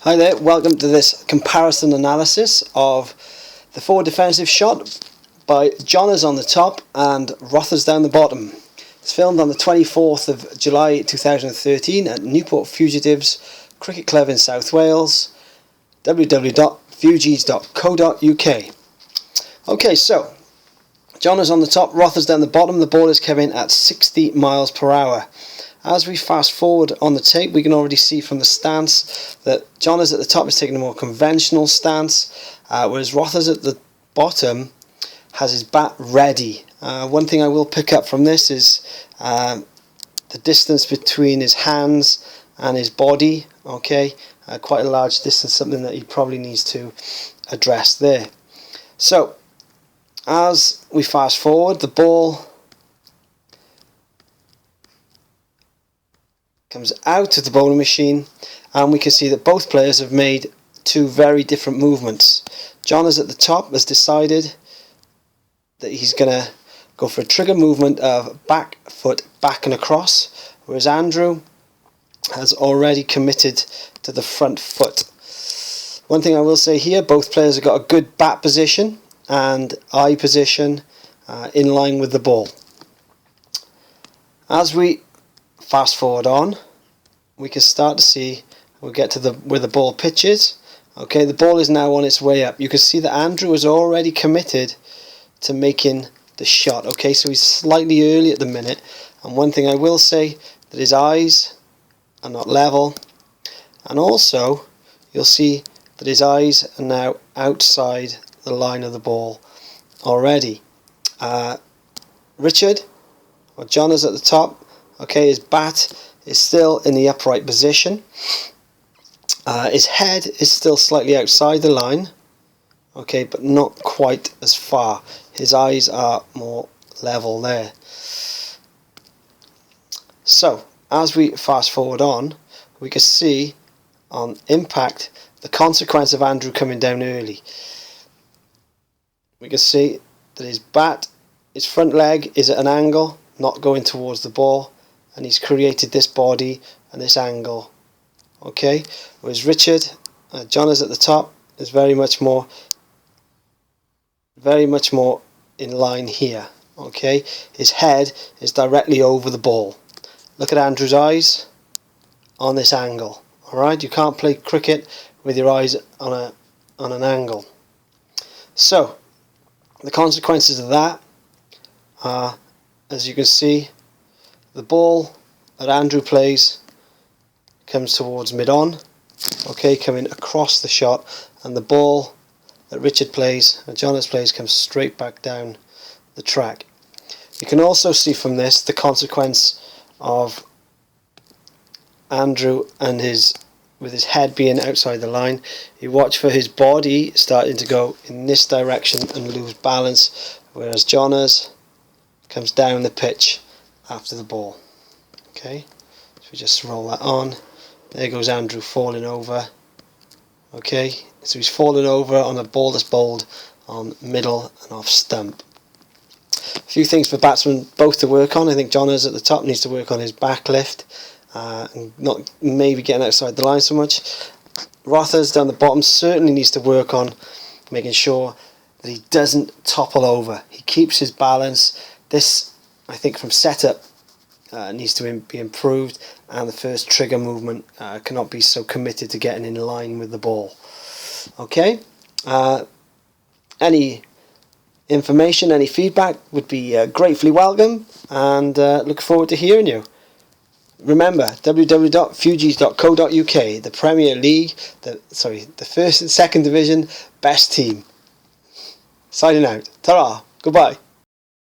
Hi there, welcome to this comparison analysis of the forward defensive shot by Johners on the top and Rothers down the bottom. It's filmed on the 24th of July 2013 at Newport Fugitives Cricket Club in South Wales, www.fugees.co.uk. Okay, so Johners on the top, Rothers down the bottom. The ball is coming at 60 miles per hour. As we fast forward on the tape, we can already see from the stance that Johners at the top is taking a more conventional stance, whereas Rothers at the bottom has his bat ready. One thing I will pick up from this is the distance between his hands and his body. Okay, quite a large distance, something that he probably needs to address there. So, as we fast forward, the ball comes out of the bowling machine, and we can see that both players have made two very different movements. Johners at the top has decided that he's going to go for a trigger movement of back foot back and across, whereas Andrew has already committed to the front foot. One thing I will say here, both players have got a good bat position and eye position in line with the ball. As we fast forward on, we can start to see, we'll get to where the ball pitches. Okay, the ball is now on its way up. You can see that Andrew is already committed to making the shot. Okay, so he's slightly early at the minute, and one thing I will say, that his eyes are not level, and also you'll see that his eyes are now outside the line of the ball already. Richard, or John, is at the top. Okay, his bat is still in the upright position. His head is still slightly outside the line. Okay, but not quite as far. His eyes are more level there. So, as we fast forward on, we can see on impact the consequence of Andrew coming down early. We can see that his bat, his front leg is at an angle, not going towards the ball, and he's created this body and this angle. Okay, whereas Richard, John is at the top, is very much more in line here. Okay, his head is directly over the ball. Look at Andrew's eyes on this angle. Alright, you can't play cricket with your eyes on an angle. So the consequences of that are, as you can see, the ball that Andrew plays comes towards mid-on, okay, coming across the shot, and the ball that Richard plays, and Johners plays, comes straight back down the track. You can also see from this the consequence of Andrew and with his head being outside the line. You watch for his body starting to go in this direction and lose balance, whereas Johners comes down the pitch after the ball. Okay, so we just roll that on. There goes Andrew falling over. Okay, so he's fallen over on a ball that's bowled on middle and off stump. A few things for batsmen both to work on. I think Johners at the top needs to work on his back lift and not maybe getting outside the line so much. Rothers down the bottom certainly needs to work on making sure that he doesn't topple over. He keeps his balance. This, I think, from setup needs to be improved, and the first trigger movement cannot be so committed to getting in line with the ball. Okay, any information, any feedback would be gratefully welcome, and look forward to hearing you. Remember, www.fugees.co.uk, the Premier League, the first and second division best team. Signing out. Ta-ra. Goodbye.